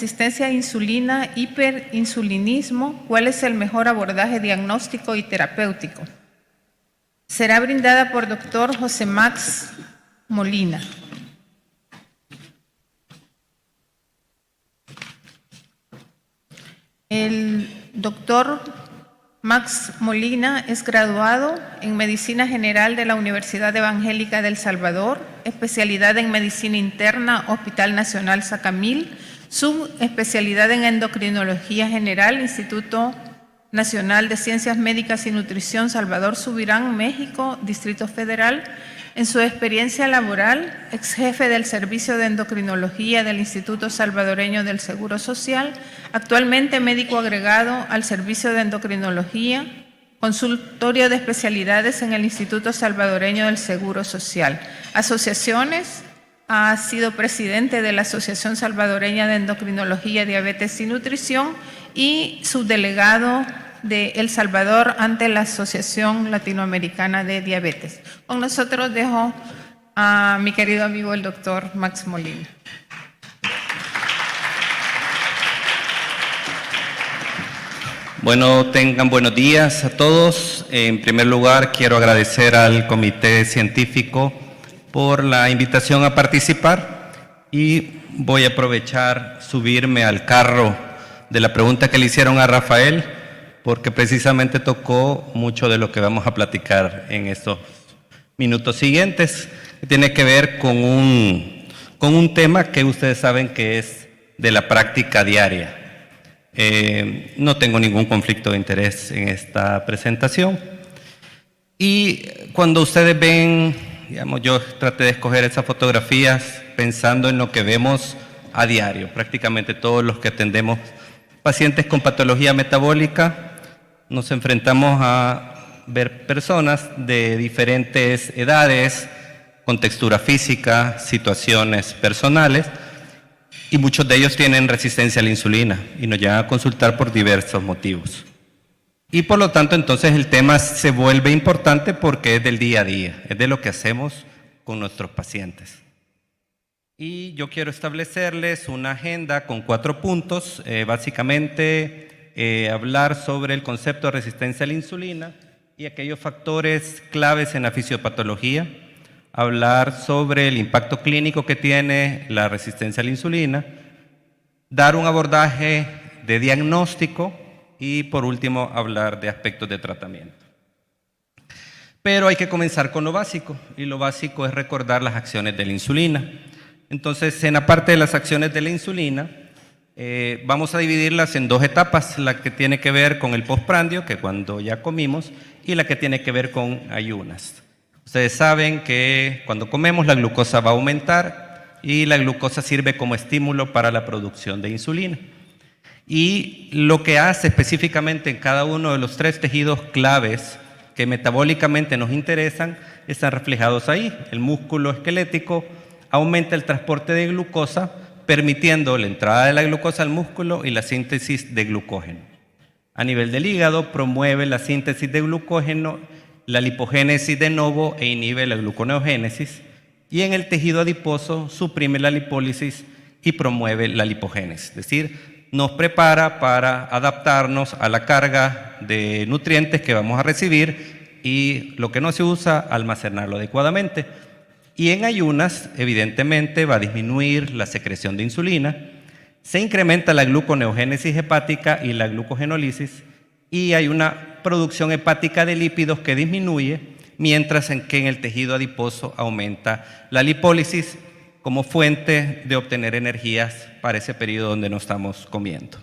Resistencia a insulina, hiperinsulinismo, ¿cuál es el mejor abordaje diagnóstico y terapéutico? Será brindada por Dr. José Max Molina. El doctor Max Molina es graduado en Medicina General de la Universidad Evangélica de El Salvador, especialidad en Medicina Interna, Hospital Nacional Sacamil, subespecialidad en Endocrinología General, Instituto Nacional de Ciencias Médicas y Nutrición, Salvador Subirán, México, Distrito Federal. En su experiencia laboral, ex jefe del Servicio de Endocrinología del Instituto Salvadoreño del Seguro Social, actualmente médico agregado al Servicio de Endocrinología, consultorio de especialidades en el Instituto Salvadoreño del Seguro Social. Asociaciones, ha sido presidente de la Asociación Salvadoreña de Endocrinología, Diabetes y Nutrición y subdelegado de El Salvador ante la Asociación Latinoamericana de Diabetes. Con nosotros dejo a mi querido amigo el doctor Max Molina. Bueno, tengan buenos días a todos. En primer lugar, quiero agradecer al Comité Científico por la invitación a participar y voy a aprovechar subirme al carro de la pregunta que le hicieron a Rafael, porque precisamente tocó mucho de lo que vamos a platicar en estos minutos siguientes, que tiene que ver con un tema que ustedes saben que es de la práctica diaria. No tengo ningún conflicto de interés en esta presentación. Y cuando ustedes ven, digamos, yo traté de escoger esas fotografías pensando en lo que vemos a diario. Prácticamente todos los que atendemos pacientes con patología metabólica nos enfrentamos a ver personas de diferentes edades, con textura física, situaciones personales, y muchos de ellos tienen resistencia a la insulina y nos llegan a consultar por diversos motivos. Y por lo tanto, entonces el tema se vuelve importante porque es del día a día, es de lo que hacemos con nuestros pacientes. Y yo quiero establecerles una agenda con 4 puntos, básicamente hablar sobre el concepto de resistencia a la insulina y aquellos factores claves en la fisiopatología, hablar sobre el impacto clínico que tiene la resistencia a la insulina, dar un abordaje de diagnóstico y por último hablar de aspectos de tratamiento. Pero hay que comenzar con lo básico, y lo básico es recordar las acciones de la insulina. Entonces, en la parte de las acciones de la insulina, vamos a dividirlas en 2 etapas, la que tiene que ver con el postprandio, que cuando ya comimos, y la que tiene que ver con ayunas. Ustedes saben que cuando comemos la glucosa va a aumentar y la glucosa sirve como estímulo para la producción de insulina. Y lo que hace específicamente en cada uno de los 3 tejidos claves que metabólicamente nos interesan están reflejados ahí. El músculo esquelético aumenta el transporte de glucosa, permitiendo la entrada de la glucosa al músculo y la síntesis de glucógeno. A nivel del hígado, promueve la síntesis de glucógeno, la lipogénesis de novo e inhibe la gluconeogénesis. Y en el tejido adiposo, suprime la lipólisis y promueve la lipogénesis. Es decir, nos prepara para adaptarnos a la carga de nutrientes que vamos a recibir y lo que no se usa, almacenarlo adecuadamente. Y en ayunas, evidentemente, va a disminuir la secreción de insulina, se incrementa la gluconeogénesis hepática y la glucogenólisis, y hay una producción hepática de lípidos que disminuye, mientras que en el tejido adiposo aumenta la lipólisis como fuente de obtener energías para ese periodo donde no estamos comiendo.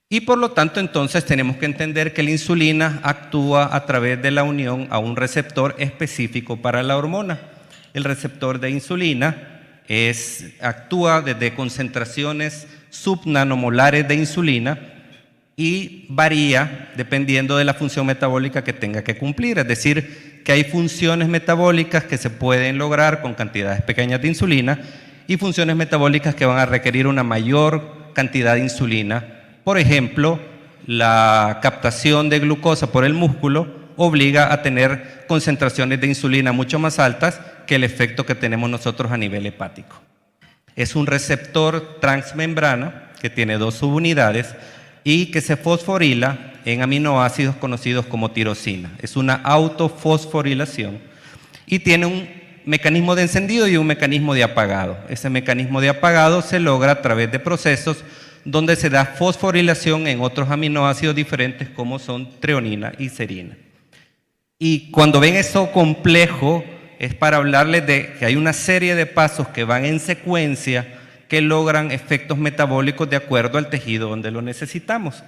Y por lo tanto, entonces, tenemos que entender que la insulina actúa a través de la unión a un receptor específico para la hormona. El receptor de insulina actúa desde concentraciones subnanomolares de insulina y varía dependiendo de la función metabólica que tenga que cumplir. Es decir, que hay funciones metabólicas que se pueden lograr con cantidades pequeñas de insulina y funciones metabólicas que van a requerir una mayor cantidad de insulina. Por ejemplo, la captación de glucosa por el músculo obliga a tener concentraciones de insulina mucho más altas que el efecto que tenemos nosotros a nivel hepático. Es un receptor transmembrana que tiene 2 subunidades y que se fosforila en aminoácidos conocidos como tirosina. Es una autofosforilación y tiene un mecanismo de encendido y un mecanismo de apagado. Ese mecanismo de apagado se logra a través de procesos donde se da fosforilación en otros aminoácidos diferentes como son treonina y serina. Y cuando ven eso complejo, es para hablarles de que hay una serie de pasos que van en secuencia que logran efectos metabólicos de acuerdo al tejido donde lo necesitamos.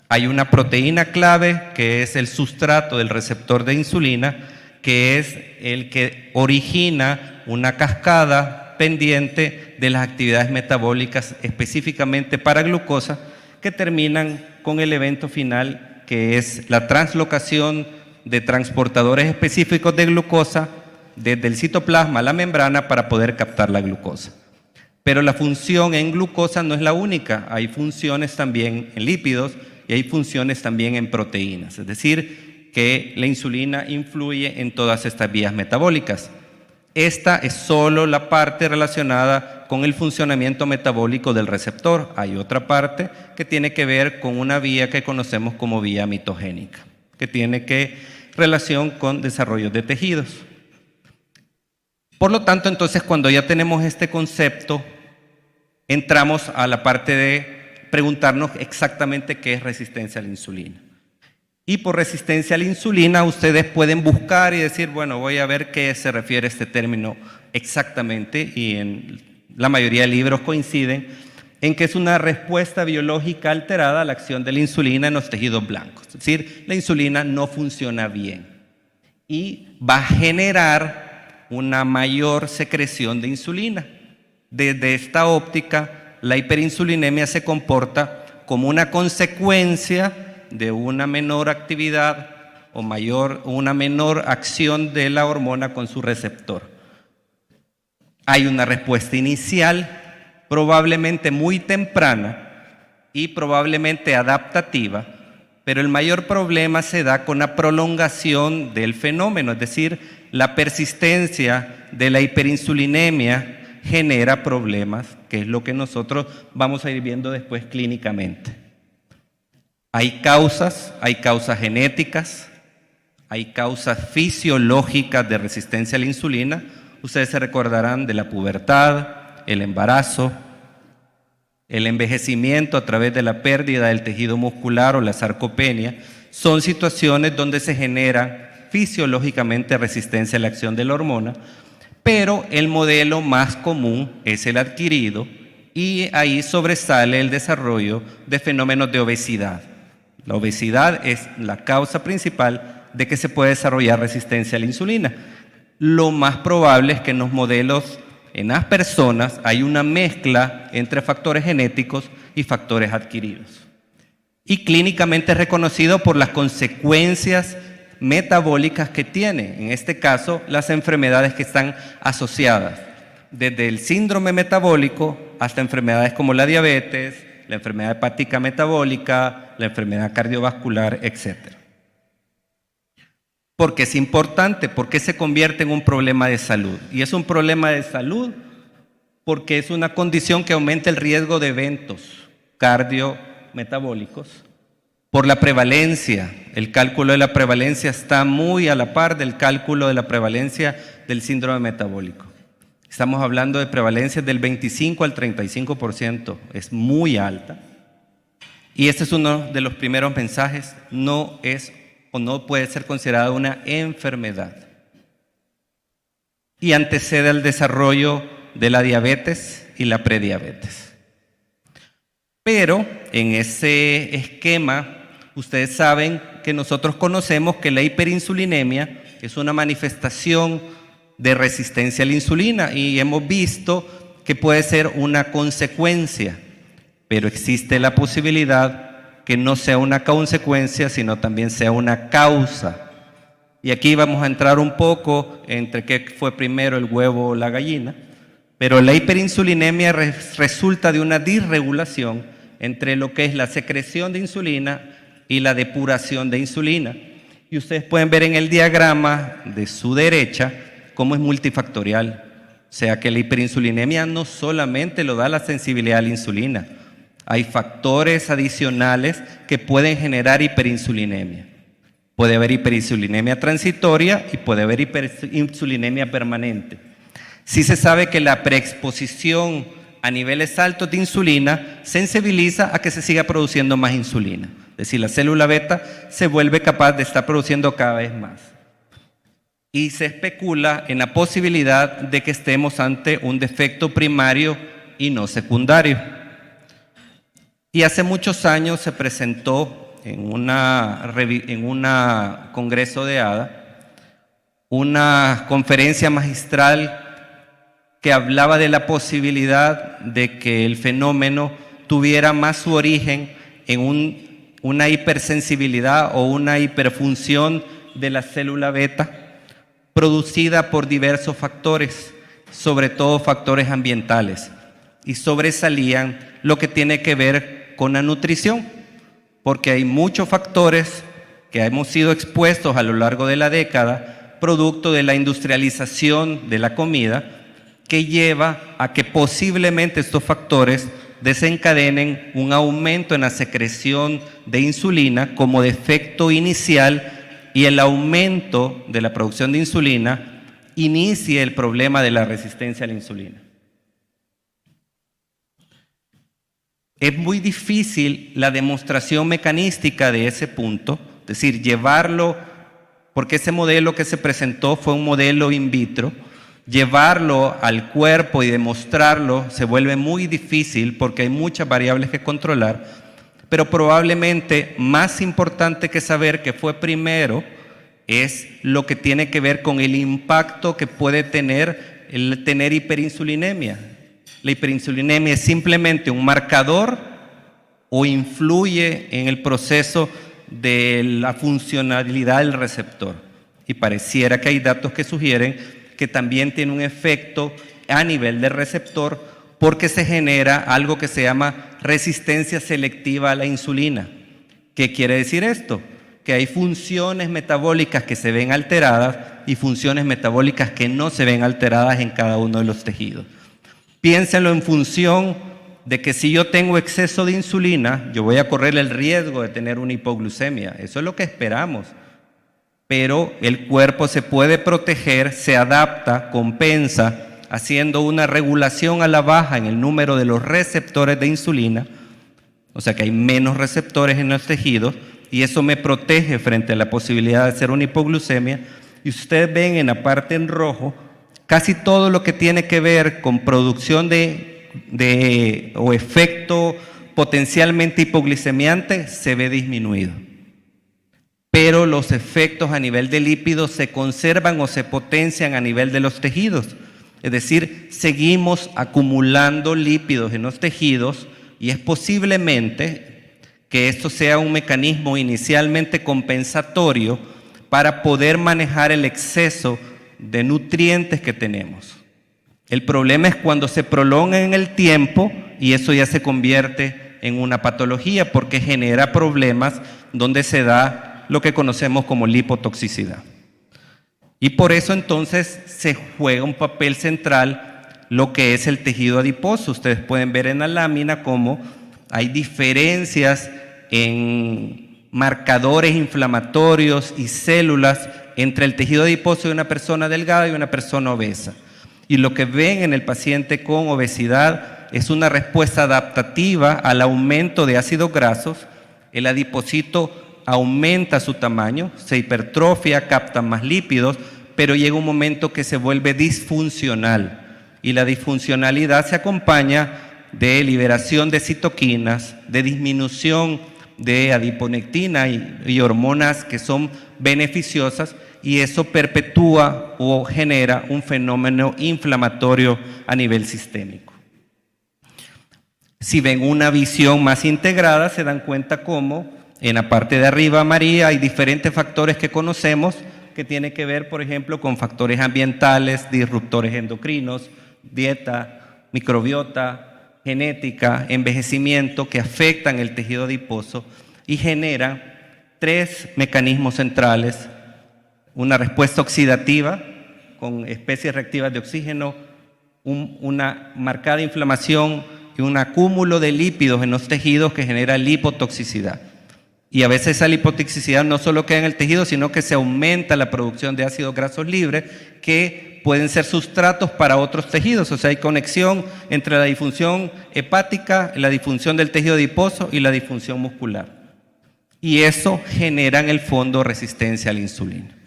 Hay una proteína clave que es el sustrato del receptor de insulina, que es el que origina una cascada pendiente de las actividades metabólicas específicamente para glucosa que terminan con el evento final que es la translocación de transportadores específicos de glucosa desde el citoplasma a la membrana para poder captar la glucosa. Pero la función en glucosa no es la única, hay funciones también en lípidos y hay funciones también en proteínas, es decir, que la insulina influye en todas estas vías metabólicas. Esta es solo la parte relacionada con el funcionamiento metabólico del receptor. Hay otra parte que tiene que ver con una vía que conocemos como vía mitogénica, que tiene relación con desarrollo de tejidos. Por lo tanto, entonces, cuando ya tenemos este concepto, entramos a la parte de preguntarnos exactamente qué es resistencia a la insulina. Y por resistencia a la insulina ustedes pueden buscar y decir, bueno, voy a ver qué se refiere este término exactamente, y en la mayoría de libros coinciden en que es una respuesta biológica alterada a la acción de la insulina en los tejidos blancos. Es decir, la insulina no funciona bien y va a generar una mayor secreción de insulina. Desde esta óptica, la hiperinsulinemia se comporta como una consecuencia de una menor actividad o una menor acción de la hormona con su receptor. Hay una respuesta inicial, probablemente muy temprana y probablemente adaptativa, pero el mayor problema se da con la prolongación del fenómeno, es decir, la persistencia de la hiperinsulinemia genera problemas, que es lo que nosotros vamos a ir viendo después clínicamente. Hay causas genéticas, hay causas fisiológicas de resistencia a la insulina. Ustedes se recordarán de la pubertad, el embarazo, el envejecimiento a través de la pérdida del tejido muscular o la sarcopenia. Son situaciones donde se genera fisiológicamente resistencia a la acción de la hormona, pero el modelo más común es el adquirido y ahí sobresale el desarrollo de fenómenos de obesidad. La obesidad es la causa principal de que se puede desarrollar resistencia a la insulina. Lo más probable es que en los modelos, en las personas, hay una mezcla entre factores genéticos y factores adquiridos. Y clínicamente es reconocido por las consecuencias metabólicas que tiene, en este caso, las enfermedades que están asociadas, desde el síndrome metabólico hasta enfermedades como la diabetes, la enfermedad hepática metabólica, la enfermedad cardiovascular, etc. ¿Por qué es importante? Porque se convierte en un problema de salud. Y es un problema de salud porque es una condición que aumenta el riesgo de eventos cardiometabólicos por la prevalencia. El cálculo de la prevalencia está muy a la par del cálculo de la prevalencia del síndrome metabólico. Estamos hablando de prevalencias del 25 al 35%, es muy alta. Y este es uno de los primeros mensajes, no es o no puede ser considerada una enfermedad. Y antecede al desarrollo de la diabetes y la prediabetes. Pero en ese esquema, ustedes saben que nosotros conocemos que la hiperinsulinemia es una manifestación de resistencia a la insulina y hemos visto que puede ser una consecuencia, pero existe la posibilidad que no sea una consecuencia, sino también sea una causa. Y aquí vamos a entrar un poco entre qué fue primero, el huevo o la gallina, pero la hiperinsulinemia resulta de una disregulación entre lo que es la secreción de insulina y la depuración de insulina. Y ustedes pueden ver en el diagrama de su derecha cómo es multifactorial. sea que la hiperinsulinemia no solamente lo da la sensibilidad a la insulina, hay factores adicionales que pueden generar hiperinsulinemia. Puede haber hiperinsulinemia transitoria y puede haber hiperinsulinemia permanente. Sí se sabe que la preexposición a niveles altos de insulina sensibiliza a que se siga produciendo más insulina. Es decir, la célula beta se vuelve capaz de estar produciendo cada vez más. Y se especula en la posibilidad de que estemos ante un defecto primario y no secundario. Y hace muchos años se presentó en un congreso de ADA una conferencia magistral que hablaba de la posibilidad de que el fenómeno tuviera más su origen en una hipersensibilidad o una hiperfunción de la célula beta producida por diversos factores, sobre todo factores ambientales, y sobresalían lo que tiene que ver con la nutrición, porque hay muchos factores que hemos sido expuestos a lo largo de la década, producto de la industrialización de la comida, que lleva a que posiblemente estos factores desencadenen un aumento en la secreción de insulina como defecto inicial, y el aumento de la producción de insulina inicie el problema de la resistencia a la insulina. Es muy difícil la demostración mecanística de ese punto, es decir, llevarlo, porque ese modelo que se presentó fue un modelo in vitro, llevarlo al cuerpo y demostrarlo se vuelve muy difícil porque hay muchas variables que controlar, pero probablemente más importante que saber qué fue primero es lo que tiene que ver con el impacto que puede tener el tener hiperinsulinemia. La hiperinsulinemia es simplemente un marcador o influye en el proceso de la funcionalidad del receptor. Y pareciera que hay datos que sugieren que también tiene un efecto a nivel del receptor porque se genera algo que se llama resistencia selectiva a la insulina. ¿Qué quiere decir esto? Que hay funciones metabólicas que se ven alteradas y funciones metabólicas que no se ven alteradas en cada uno de los tejidos. Piénsenlo en función de que si yo tengo exceso de insulina, yo voy a correr el riesgo de tener una hipoglucemia. Eso es lo que esperamos. Pero el cuerpo se puede proteger, se adapta, compensa, haciendo una regulación a la baja en el número de los receptores de insulina, o sea que hay menos receptores en los tejidos, y eso me protege frente a la posibilidad de hacer una hipoglucemia. Y ustedes ven en la parte en rojo, casi todo lo que tiene que ver con producción o efecto potencialmente hipoglicemiante se ve disminuido. Pero los efectos a nivel de lípidos se conservan o se potencian a nivel de los tejidos. Es decir, seguimos acumulando lípidos en los tejidos y es posiblemente que esto sea un mecanismo inicialmente compensatorio para poder manejar el exceso de nutrientes que tenemos. El problema es cuando se prolonga en el tiempo y eso ya se convierte en una patología porque genera problemas donde se da lo que conocemos como lipotoxicidad. Y por eso entonces se juega un papel central lo que es el tejido adiposo. Ustedes pueden ver en la lámina cómo hay diferencias en marcadores inflamatorios y células entre el tejido adiposo de una persona delgada y una persona obesa. Y lo que ven en el paciente con obesidad es una respuesta adaptativa al aumento de ácidos grasos. El adipocito aumenta su tamaño, se hipertrofia, capta más lípidos, pero llega un momento que se vuelve disfuncional. Y la disfuncionalidad se acompaña de liberación de citoquinas, de disminución de adiponectina y hormonas que son beneficiosas, y eso perpetúa o genera un fenómeno inflamatorio a nivel sistémico. Si ven una visión más integrada, se dan cuenta cómo en la parte de arriba amarilla hay diferentes factores que conocemos que tienen que ver, por ejemplo, con factores ambientales, disruptores endocrinos, dieta, microbiota, genética, envejecimiento, que afectan el tejido adiposo y generan tres mecanismos centrales: una respuesta oxidativa con especies reactivas de oxígeno, una marcada inflamación y un acúmulo de lípidos en los tejidos que genera lipotoxicidad. Y a veces esa lipotoxicidad no solo queda en el tejido, sino que se aumenta la producción de ácidos grasos libres que pueden ser sustratos para otros tejidos. O sea, hay conexión entre la disfunción hepática, la disfunción del tejido adiposo y la disfunción muscular. Y eso genera en el fondo resistencia a la insulina.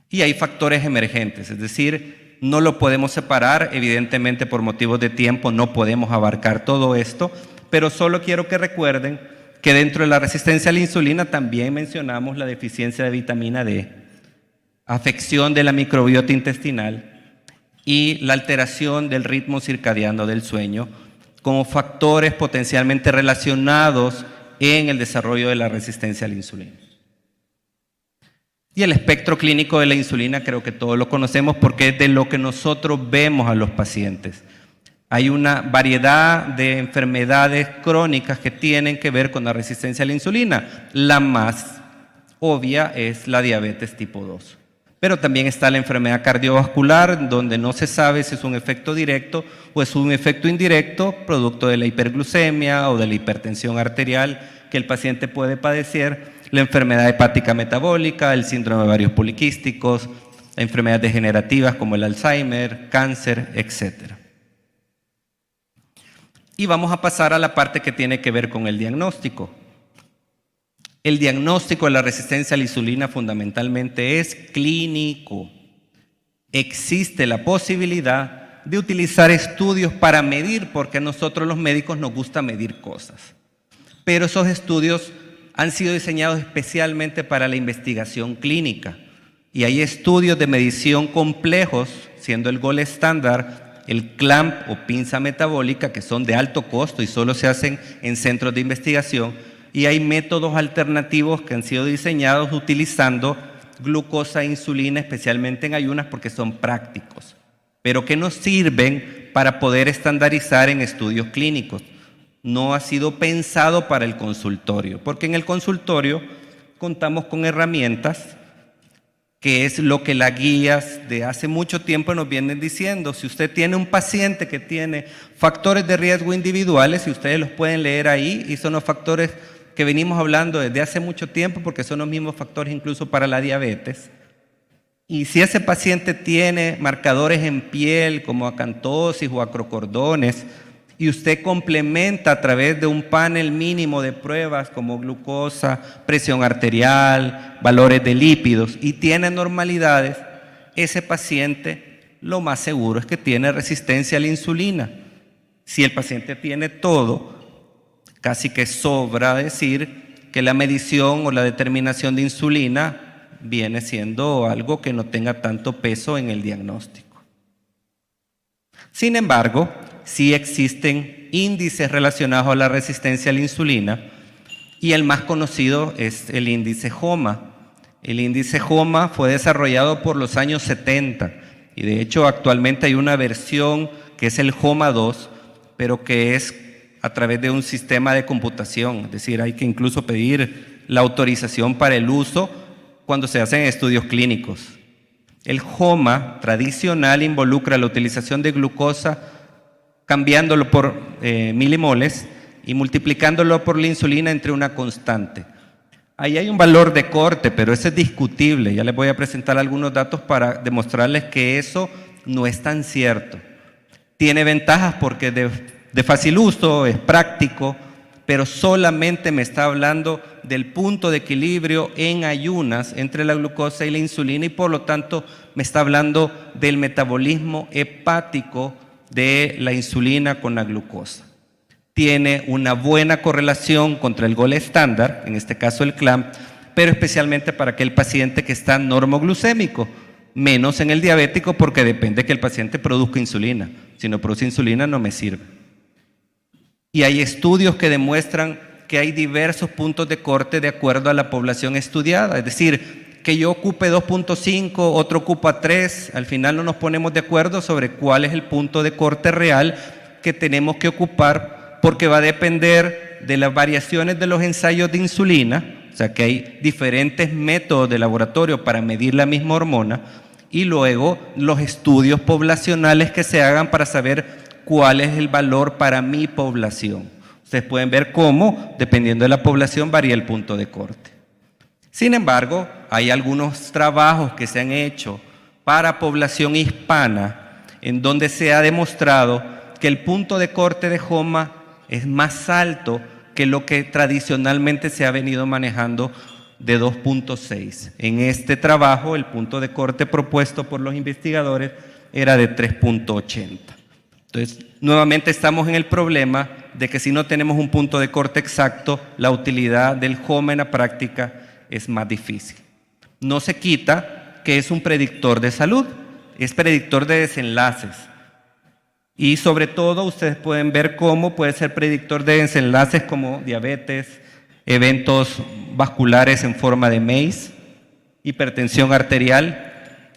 Y hay factores emergentes, es decir, no lo podemos separar, evidentemente por motivos de tiempo no podemos abarcar todo esto, pero solo quiero que recuerden que dentro de la resistencia a la insulina también mencionamos la deficiencia de vitamina D, afección de la microbiota intestinal y la alteración del ritmo circadiano del sueño como factores potencialmente relacionados en el desarrollo de la resistencia a la insulina. Y el espectro clínico de la insulina creo que todos lo conocemos porque es de lo que nosotros vemos a los pacientes. Hay una variedad de enfermedades crónicas que tienen que ver con la resistencia a la insulina. La más obvia es la diabetes tipo 2. Pero también está la enfermedad cardiovascular, donde no se sabe si es un efecto directo o es un efecto indirecto, producto de la hiperglucemia o de la hipertensión arterial que el paciente puede padecer, la enfermedad hepática metabólica, el síndrome de ovarios poliquísticos, enfermedades degenerativas como el Alzheimer, cáncer, etc. Y vamos a pasar a la parte que tiene que ver con el diagnóstico. El diagnóstico de la resistencia a la insulina fundamentalmente es clínico. Existe la posibilidad de utilizar estudios para medir, porque a nosotros los médicos nos gusta medir cosas. Pero esos estudios han sido diseñados especialmente para la investigación clínica. Y hay estudios de medición complejos, siendo el gold estándar el clamp o pinza metabólica, que son de alto costo y solo se hacen en centros de investigación, y hay métodos alternativos que han sido diseñados utilizando glucosa e insulina, especialmente en ayunas, porque son prácticos, pero que nos sirven para poder estandarizar en estudios clínicos. No ha sido pensado para el consultorio, porque en el consultorio contamos con herramientas que es lo que las guías de hace mucho tiempo nos vienen diciendo. Si usted tiene un paciente que tiene factores de riesgo individuales, y ustedes los pueden leer ahí, y son los factores que venimos hablando desde hace mucho tiempo, porque son los mismos factores incluso para la diabetes. Y si ese paciente tiene marcadores en piel como acantosis o acrocordones, y usted complementa a través de un panel mínimo de pruebas como glucosa, presión arterial, valores de lípidos, y tiene normalidades, ese paciente lo más seguro es que tiene resistencia a la insulina. Si el paciente tiene todo, casi que sobra decir que la medición o la determinación de insulina viene siendo algo que no tenga tanto peso en el diagnóstico. Sin embargo, sí existen índices relacionados a la resistencia a la insulina, y el más conocido es el índice JOMA. El índice JOMA fue desarrollado por los años 70 y de hecho actualmente hay una versión que es el JOMA 2, pero que es a través de un sistema de computación, es decir, hay que incluso pedir la autorización para el uso cuando se hacen estudios clínicos. El JOMA tradicional involucra la utilización de glucosa cambiándolo por milimoles y multiplicándolo por la insulina entre una constante. Ahí hay un valor de corte, pero ese es discutible. Ya les voy a presentar algunos datos para demostrarles que eso no es tan cierto. Tiene ventajas porque es de fácil uso, es práctico, pero solamente me está hablando del punto de equilibrio en ayunas entre la glucosa y la insulina, y por lo tanto me está hablando del metabolismo hepático de la insulina con la glucosa. Tiene una buena correlación contra el gold estándar, en este caso el CLAMP, pero especialmente para aquel paciente que está normoglucémico, menos en el diabético porque depende que el paciente produzca insulina. Si no produce insulina no me sirve. Y hay estudios que demuestran que hay diversos puntos de corte de acuerdo a la población estudiada, es decir, que yo ocupe 2.5, otro ocupa 3, al final no nos ponemos de acuerdo sobre cuál es el punto de corte real que tenemos que ocupar, porque va a depender de las variaciones de los ensayos de insulina, o sea que hay diferentes métodos de laboratorio para medir la misma hormona, y luego los estudios poblacionales que se hagan para saber cuál es el valor para mi población. Ustedes pueden ver cómo, dependiendo de la población, varía el punto de corte. Sin embargo, hay algunos trabajos que se han hecho para población hispana en donde se ha demostrado que el punto de corte de JOMA es más alto que lo que tradicionalmente se ha venido manejando de 2.6. En este trabajo, el punto de corte propuesto por los investigadores era de 3.80. Entonces, nuevamente estamos en el problema de que si no tenemos un punto de corte exacto, la utilidad del JOMA en la práctica es más difícil. No se quita que es un predictor de salud, es predictor de desenlaces. Y sobre todo, ustedes pueden ver cómo puede ser predictor de desenlaces como diabetes, eventos vasculares en forma de MACE, hipertensión arterial,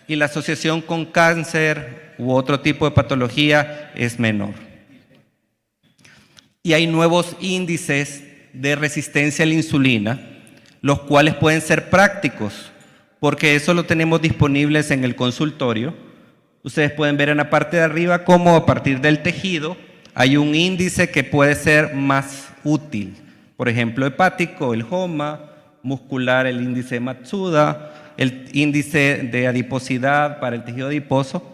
y la asociación con cáncer u otro tipo de patología es menor. Y hay nuevos índices de resistencia a la insulina, los cuales pueden ser prácticos, porque eso lo tenemos disponibles en el consultorio. Ustedes pueden ver en la parte de arriba cómo a partir del tejido hay un índice que puede ser más útil. Por ejemplo, hepático, el JOMA, muscular, el índice de Matsuda, el índice de adiposidad para el tejido adiposo,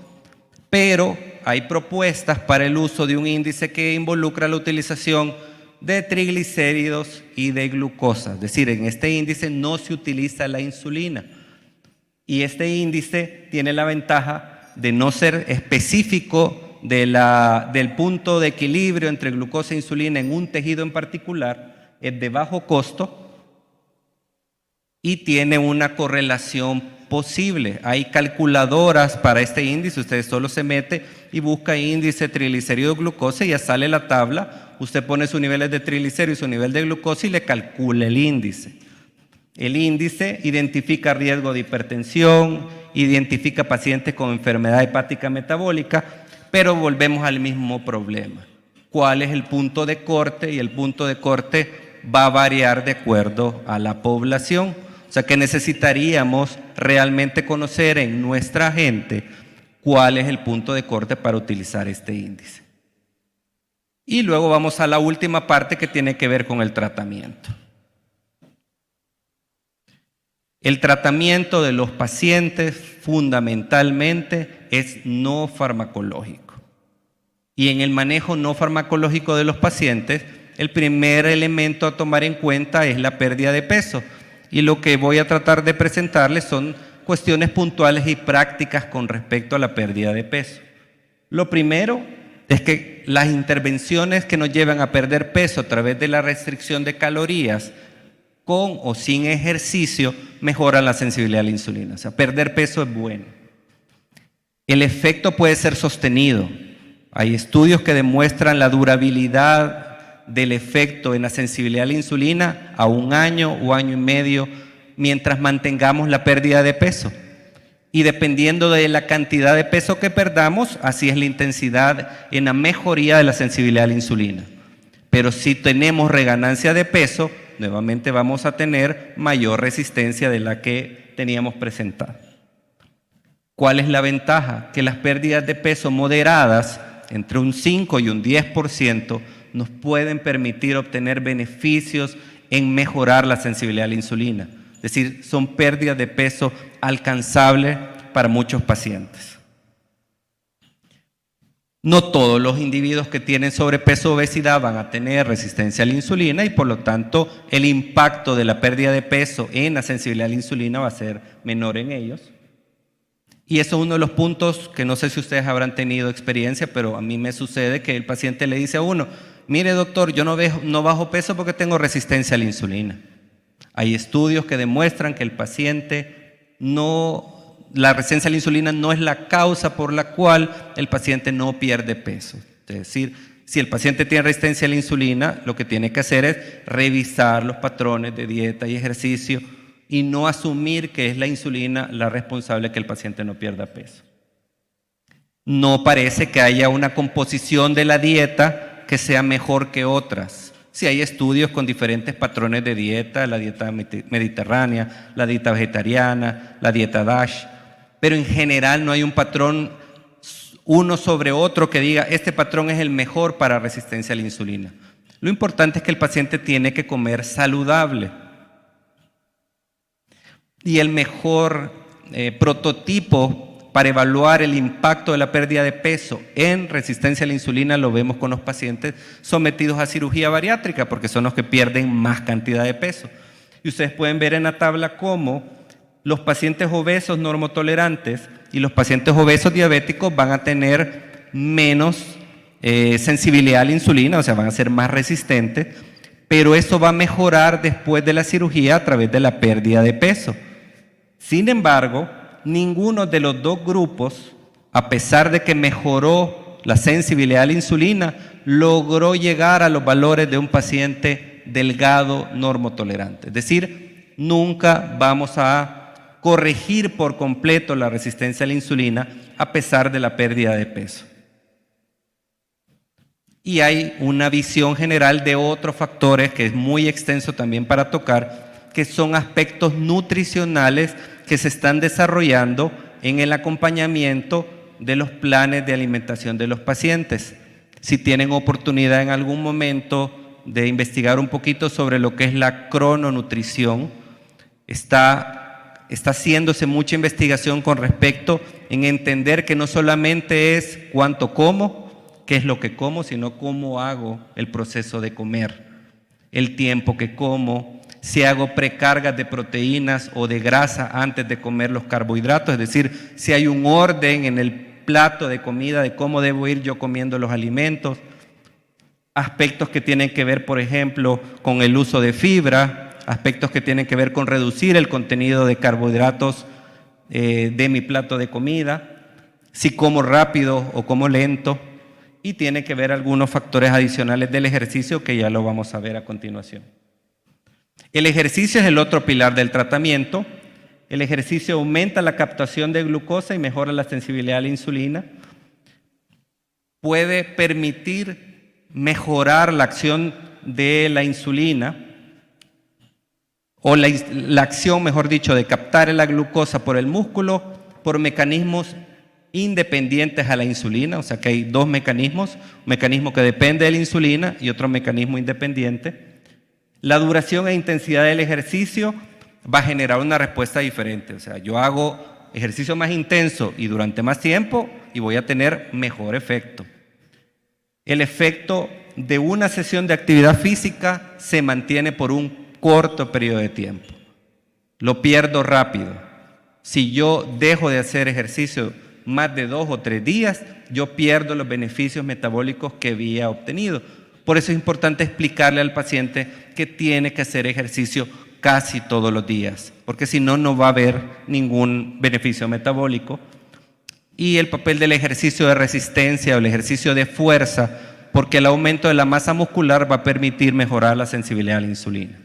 pero hay propuestas para el uso de un índice que involucra la utilización de triglicéridos y de glucosa. Es decir, en este índice no se utiliza la insulina. Y este índice tiene la ventaja de no ser específico del punto de equilibrio entre glucosa e insulina en un tejido en particular, es de bajo costo y tiene una correlación posible. Hay calculadoras para este índice, usted solo se mete y busca índice triglicérido glucosa y ya sale la tabla, usted pone sus niveles de triglicéridos y su nivel de glucosa y le calcula el índice. El índice identifica riesgo de hipertensión, identifica pacientes con enfermedad hepática metabólica, pero volvemos al mismo problema. ¿Cuál es el punto de corte? Y el punto de corte va a variar de acuerdo a la población. O sea que necesitaríamos realmente conocer en nuestra gente cuál es el punto de corte para utilizar este índice. Y luego vamos a la última parte que tiene que ver con el tratamiento. El tratamiento de los pacientes fundamentalmente es no farmacológico. Y en el manejo no farmacológico de los pacientes, el primer elemento a tomar en cuenta es la pérdida de peso. Y lo que voy a tratar de presentarles son cuestiones puntuales y prácticas con respecto a la pérdida de peso. Lo primero es que las intervenciones que nos llevan a perder peso a través de la restricción de calorías con o sin ejercicio mejoran la sensibilidad a la insulina. O sea, perder peso es bueno. El efecto puede ser sostenido. Hay estudios que demuestran la durabilidad del efecto en la sensibilidad a la insulina a 1 año o año y medio mientras mantengamos la pérdida de peso. Y dependiendo de la cantidad de peso que perdamos, así es la intensidad en la mejoría de la sensibilidad a la insulina. Pero si tenemos reganancia de peso, nuevamente vamos a tener mayor resistencia de la que teníamos presentada. ¿Cuál es la ventaja? Que las pérdidas de peso moderadas, entre un 5 y un 10%, nos pueden permitir obtener beneficios en mejorar la sensibilidad a la insulina. Es decir, son pérdidas de peso alcanzables para muchos pacientes. No todos los individuos que tienen sobrepeso o obesidad van a tener resistencia a la insulina y por lo tanto el impacto de la pérdida de peso en la sensibilidad a la insulina va a ser menor en ellos. Y eso es uno de los puntos que no sé si ustedes habrán tenido experiencia, pero a mí me sucede que el paciente le dice a uno, mire doctor, yo no bajo peso porque tengo resistencia a la insulina. Hay estudios que demuestran que el paciente la resistencia a la insulina no es la causa por la cual el paciente no pierde peso. Es decir, si el paciente tiene resistencia a la insulina, lo que tiene que hacer es revisar los patrones de dieta y ejercicio y no asumir que es la insulina la responsable de que el paciente no pierda peso. No parece que haya una composición de la dieta que sea mejor que otras. Sí hay estudios con diferentes patrones de dieta, la dieta mediterránea, la dieta vegetariana, la dieta DASH, pero en general no hay un patrón uno sobre otro que diga este patrón es el mejor para resistencia a la insulina. Lo importante es que el paciente tiene que comer saludable. Y el mejor prototipo para evaluar el impacto de la pérdida de peso en resistencia a la insulina lo vemos con los pacientes sometidos a cirugía bariátrica, porque son los que pierden más cantidad de peso. Y ustedes pueden ver en la tabla cómo los pacientes obesos normotolerantes y los pacientes obesos diabéticos van a tener menos sensibilidad a la insulina, o sea, van a ser más resistentes, pero eso va a mejorar después de la cirugía a través de la pérdida de peso. Sin embargo, ninguno de los dos grupos, a pesar de que mejoró la sensibilidad a la insulina, logró llegar a los valores de un paciente delgado normotolerante. Es decir, nunca vamos a corregir por completo la resistencia a la insulina a pesar de la pérdida de peso. Y hay una visión general de otros factores que es muy extenso también para tocar, que son aspectos nutricionales que se están desarrollando en el acompañamiento de los planes de alimentación de los pacientes. Si tienen oportunidad en algún momento de investigar un poquito sobre lo que es la crononutrición, está haciéndose mucha investigación con respecto en entender que no solamente es cuánto como, qué es lo que como, sino cómo hago el proceso de comer, el tiempo que como, si hago precargas de proteínas o de grasa antes de comer los carbohidratos, es decir, si hay un orden en el plato de comida de cómo debo ir yo comiendo los alimentos, aspectos que tienen que ver, por ejemplo, con el uso de fibra, aspectos que tienen que ver con reducir el contenido de carbohidratos de mi plato de comida, si como rápido o como lento, y tiene que ver algunos factores adicionales del ejercicio que ya lo vamos a ver a continuación. El ejercicio es el otro pilar del tratamiento. El ejercicio aumenta la captación de glucosa y mejora la sensibilidad a la insulina. Puede permitir mejorar la acción de la insulina o la acción, mejor dicho, de captar la glucosa por el músculo por mecanismos independientes a la insulina, o sea que hay dos mecanismos, un mecanismo que depende de la insulina y otro mecanismo independiente. La duración e intensidad del ejercicio va a generar una respuesta diferente, o sea, yo hago ejercicio más intenso y durante más tiempo y voy a tener mejor efecto. El efecto de una sesión de actividad física se mantiene por un corto periodo de tiempo, lo pierdo rápido. Si yo dejo de hacer ejercicio más de 2 o 3 días, yo pierdo los beneficios metabólicos que había obtenido. Por eso es importante explicarle al paciente que tiene que hacer ejercicio casi todos los días, porque si no, no va a haber ningún beneficio metabólico. Y el papel del ejercicio de resistencia o el ejercicio de fuerza, porque el aumento de la masa muscular va a permitir mejorar la sensibilidad a la insulina.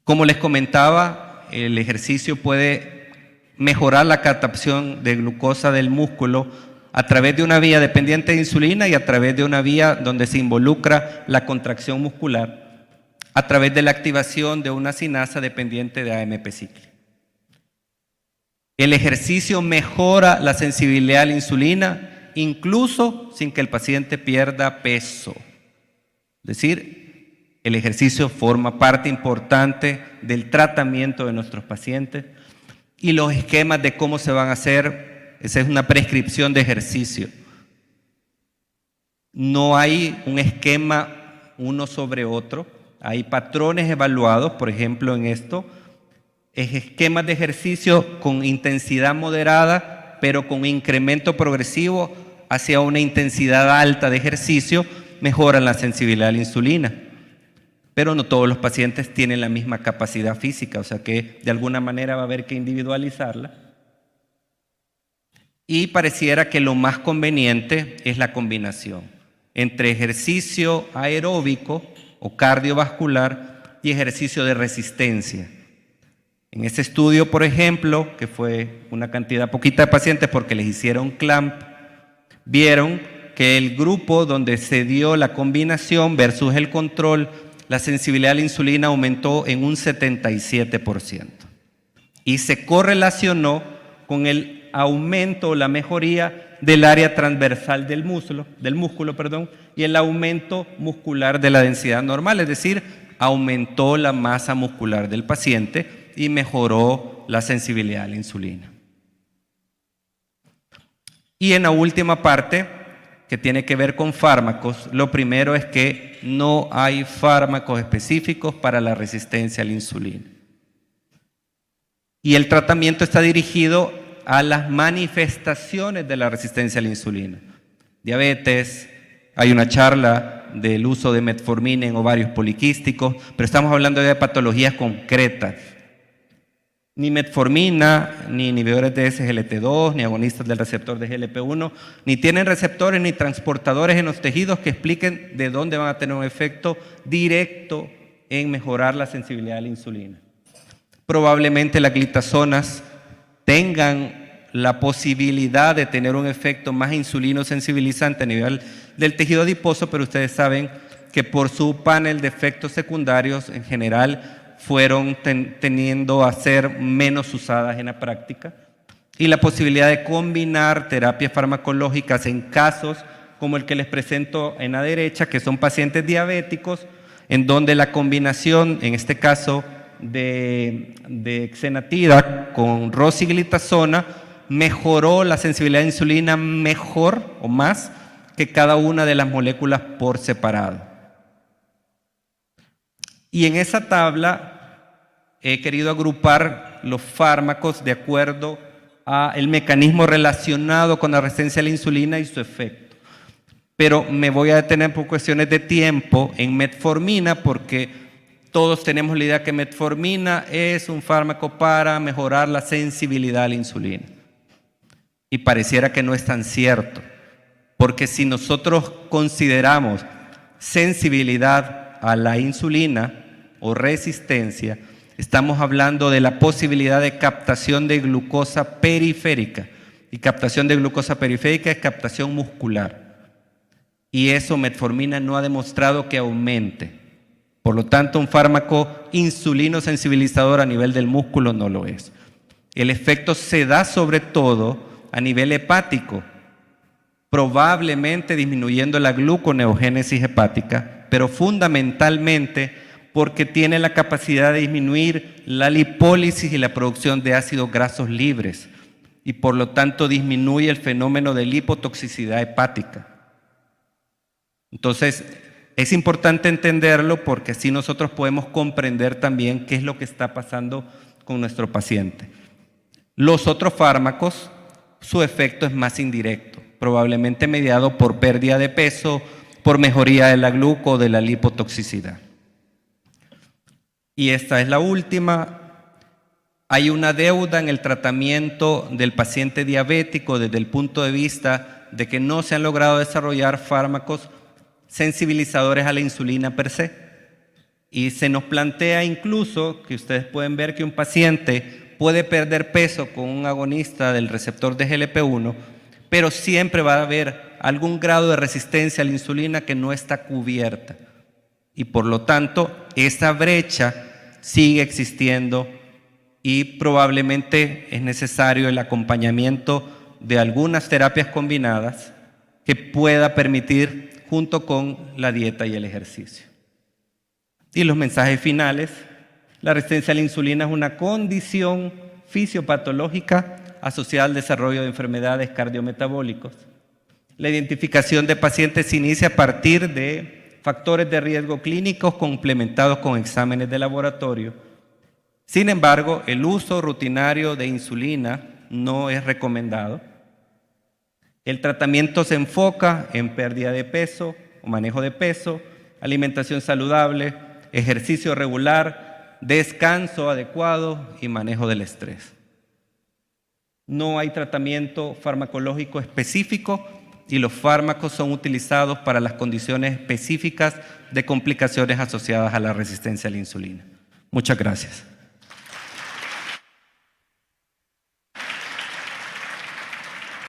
Como les comentaba, el ejercicio puede mejorar la captación de glucosa del músculo a través de una vía dependiente de insulina y a través de una vía donde se involucra la contracción muscular, a través de la activación de una sinasa dependiente de AMP cíclico. El ejercicio mejora la sensibilidad a la insulina incluso sin que el paciente pierda peso. Es decir, el ejercicio forma parte importante del tratamiento de nuestros pacientes. Y los esquemas de cómo se van a hacer, esa es una prescripción de ejercicio. No hay un esquema uno sobre otro, hay patrones evaluados, por ejemplo en esto, esquemas de ejercicio con intensidad moderada, pero con incremento progresivo hacia una intensidad alta de ejercicio, mejoran la sensibilidad a la insulina. Pero no todos los pacientes tienen la misma capacidad física, o sea que de alguna manera va a haber que individualizarla. Y pareciera que lo más conveniente es la combinación entre ejercicio aeróbico o cardiovascular y ejercicio de resistencia. En este estudio, por ejemplo, que fue una cantidad poquita de pacientes porque les hicieron clamp, vieron que el grupo donde se dio la combinación versus el control, la sensibilidad a la insulina aumentó en un 77%. y se correlacionó con el aumento o la mejoría del área transversal del músculo, y el aumento muscular de la densidad normal, es decir, aumentó la masa muscular del paciente y mejoró la sensibilidad a la insulina. Y en la última parte, que tiene que ver con fármacos, lo primero es que no hay fármacos específicos para la resistencia a la insulina. Y el tratamiento está dirigido a las manifestaciones de la resistencia a la insulina. Diabetes, hay una charla del uso de metformina en ovarios poliquísticos, pero estamos hablando de patologías concretas. Ni metformina, ni inhibidores de SGLT2, ni agonistas del receptor de GLP-1, ni tienen receptores ni transportadores en los tejidos que expliquen de dónde van a tener un efecto directo en mejorar la sensibilidad a la insulina. Probablemente las glitazonas tengan la posibilidad de tener un efecto más insulino sensibilizante a nivel del tejido adiposo, pero ustedes saben que por su panel de efectos secundarios en general fueron tendiendo a ser menos usadas en la práctica, y la posibilidad de combinar terapias farmacológicas en casos como el que les presento en la derecha, que son pacientes diabéticos, en donde la combinación, en este caso de exenatida con rosiglitazona, mejoró la sensibilidad a insulina mejor o más que cada una de las moléculas por separado. Y en esa tabla he querido agrupar los fármacos de acuerdo al mecanismo relacionado con la resistencia a la insulina y su efecto. Pero me voy a detener por cuestiones de tiempo en metformina, porque todos tenemos la idea que metformina es un fármaco para mejorar la sensibilidad a la insulina. Y pareciera que no es tan cierto, porque si nosotros consideramos sensibilidad a la insulina o resistencia, estamos hablando de la posibilidad de captación de glucosa periférica. Y captación de glucosa periférica es captación muscular. Y eso metformina no ha demostrado que aumente. Por lo tanto, un fármaco insulino sensibilizador a nivel del músculo no lo es. El efecto se da sobre todo a nivel hepático, probablemente disminuyendo la gluconeogénesis hepática, pero fundamentalmente porque tiene la capacidad de disminuir la lipólisis y la producción de ácidos grasos libres, y por lo tanto disminuye el fenómeno de lipotoxicidad hepática. Entonces, es importante entenderlo, porque así nosotros podemos comprender también qué es lo que está pasando con nuestro paciente. Los otros fármacos, su efecto es más indirecto, probablemente mediado por pérdida de peso, por mejoría de la gluco o de la lipotoxicidad. Y esta es la última. Hay una deuda en el tratamiento del paciente diabético desde el punto de vista de que no se han logrado desarrollar fármacos sensibilizadores a la insulina per se. Y se nos plantea incluso que ustedes pueden ver que un paciente puede perder peso con un agonista del receptor de GLP-1, pero siempre va a haber algún grado de resistencia a la insulina que no está cubierta. Y por lo tanto, esa brecha sigue existiendo y probablemente es necesario el acompañamiento de algunas terapias combinadas que pueda permitir junto con la dieta y el ejercicio. Y los mensajes finales: la resistencia a la insulina es una condición fisiopatológica asociada al desarrollo de enfermedades cardiometabólicas. La identificación de pacientes se inicia a partir de factores de riesgo clínicos complementados con exámenes de laboratorio. Sin embargo, el uso rutinario de insulina no es recomendado. El tratamiento se enfoca en pérdida de peso o manejo de peso, alimentación saludable, ejercicio regular, descanso adecuado y manejo del estrés. No hay tratamiento farmacológico específico y los fármacos son utilizados para las condiciones específicas de complicaciones asociadas a la resistencia a la insulina. Muchas gracias.